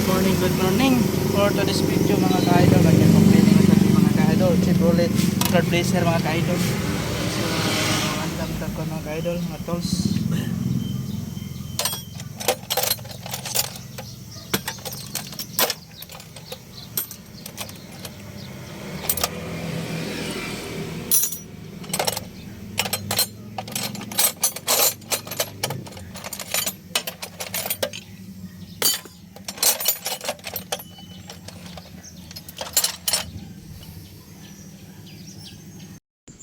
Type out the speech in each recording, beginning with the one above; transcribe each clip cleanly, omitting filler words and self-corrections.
Good morning. For today's video mga ka-idol, ganyan complaining sa mga ka-idol. Chevrolet Trailblazer mga ka-idol. So, ang damdag ko mga ka-idol, mga tools.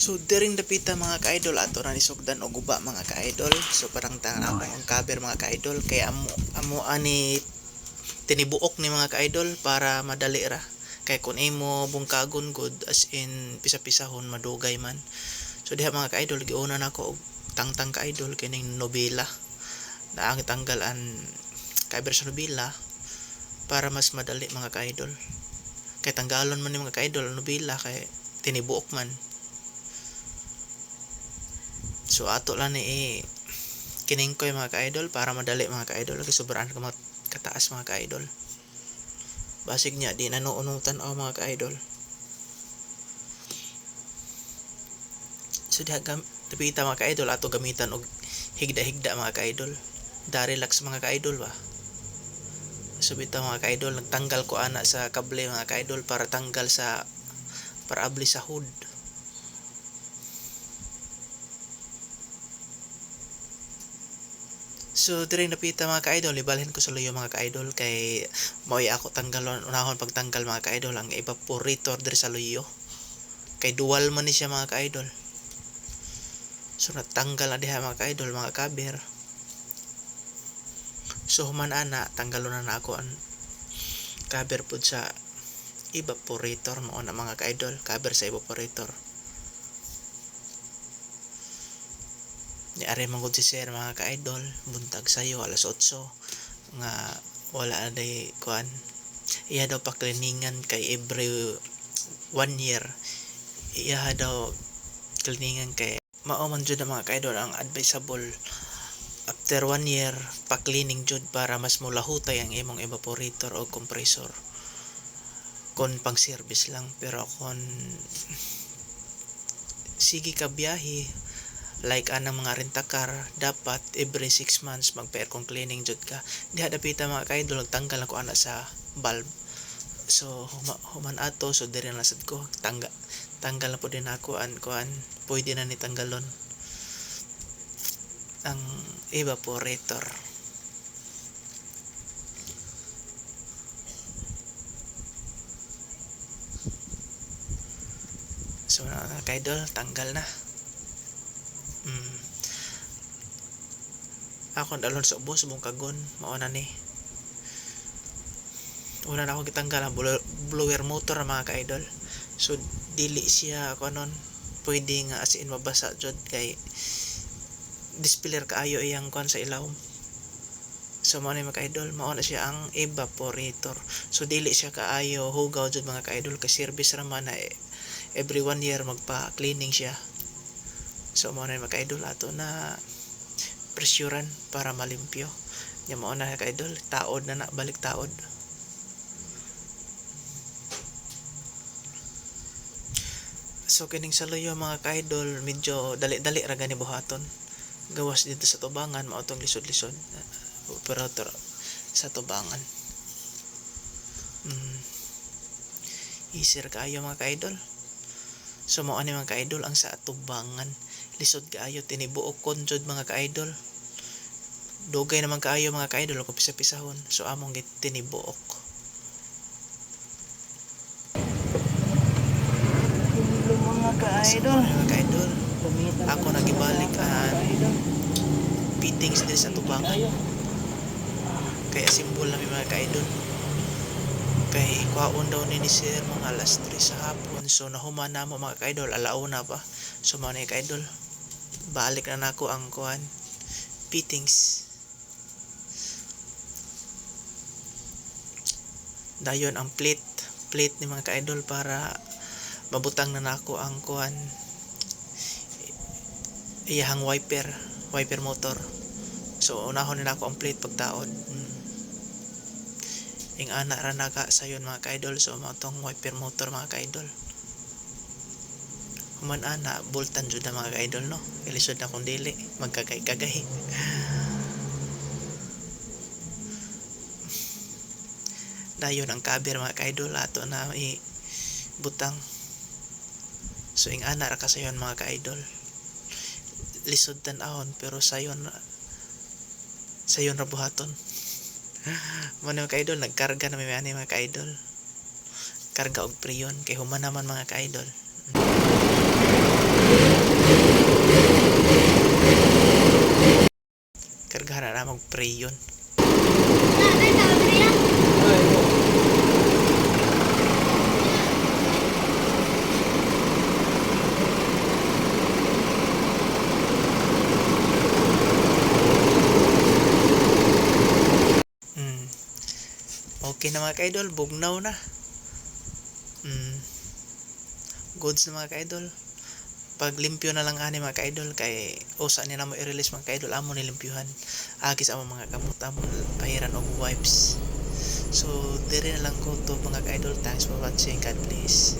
So during dapita mga ka-idol ato na nisugdan og guba mga ka-idol. So parang tanga ako ang cover mga ka-idol kaya amo ani tinibuok ni mga ka-idol para madali ra. Kay kun imo bungkagon good as in pisa-pisahon madugay man. So diha mga ka-idol giuna nako og tangtang ka-idol kining nobela. Na ang tanggalan cover sa nobela para mas madali mga ka-idol. Kay tanggalon man ni mga ka-idol ang nobela kay tinibuok man. So ato lang ni kining ko mga ka-idol para madali mga ka-idol kasi sobrang kataas mga ka-idol. Basig niya di nanuunutan ako mga ka-idol. So dapita mga ka-idol ato gamitan og higda-higda mga ka-idol. Relax mga ka-idol ba. So bitaw mga ka-idol nagtanggal ko ana sa kable mga ka-idol para tanggal sa para abli sa hood. So dire napita mga ka-idol, ibalhin ko sa luyo mga ka-idol kay maoy ako tanggalon unahon pagtanggal mga ka-idol ang evaporator dire sa luyo. Kay dual man ni siya mga ka-idol. So natanggal na diha mga ka-idol mga cover. So human ana tanggalon na ako ang cover pud sa evaporator mo na mga ka-idol, cover sa evaporator. Ni are man gud si sir mga ka-idol buntag sayo alas 8 nga wala na day kuan iya daw pa cleaningan kay every 1 year iya daw cleaningan kay mao man jud mga ka-idol ang advisable after 1 year pa cleaning jud para mas mulahutay ang imong evaporator o compressor kon pang service lang pero kon sige ka biyahe like anang mga rent-a-car dapat every 6 months magpa-aircon cleaning jud ka diha dapita mga ka-idol tanggal ako ana sa bulb so human ato so diri na sad ko tanggal na po din ako an kuan pwede na ni tanggalon ang evaporator. So mga ka-idol tanggal na. Ako dalon sa ubos bungkagon mao na ni una na ako gitanggal ang blower motor mga ka-idol so dili siya ako nun pwede nga as in mabasa jud kay dispeller kaayo iyang kon sa ilawom so mao ni mga ka-idol mao na siya ang evaporator so dili siya kaayo hugaw jud mga ka-idol kay service ra man na every 1 year magpa cleaning siya so mao na mga ka-idol ato na presyuran para malimpyo nya mao na ka-idol taod na balik taod. So kining sa luyo mga ka-idol medyo dali-dali ra gani buhaton gawas dito sa tubangan mao tong lisod-lisod operator sa tubangan easier kaayo mga ka-idol. So mao ani mga ka-idol ang sa tubangan lisod kaayo tinibuok kon jud mga ka-idol dugay naman kaayo mga ka-idol kung pisa-pisahon so among tinibuok. Mga ka-idol ako nagibalik ang fittings din sa tubangan kaya simbol lang mga ka-idol kay kuhaon daw ni sir mga alas 3 sa hapon so nahuman na mo mga ka-idol alauna pa so mga ka-idol balik na nako ang kuhan fittings dayon ang plate ni mga ka-idol para mabutang na nako ang kuhan iyahang wiper motor so unahon na nako ang plate pagtaod ing ana ra naga sayon mga ka-idol. So mao tong wiper motor mga ka-idol. Human ana boltan jud na mga ka-idol no. Ilisod na kung dili magkagay-kagay. Dayon ang cover mga ka-idol ato na butang. So ing ana ra kasayon mga ka-idol. Lisod tan-ahon pero sayon ra buhaton. Mga ka-idol nagkarga na may ani mga ka-idol. Karga og preyon kay human naman mga ka-idol. Karga na mag preyon. Okay na mga ka-idol, bugnaw na. Goods na mga ka-idol. Pag limpyo na lang ani mga ka-idol kay usa ni na mo i-release mga ka-idol amo ni limpyuhan. Agis amo mga kamot amo pahiran og wipes. So dire na lang ko to mga ka-idol. Thanks for watching. God bless.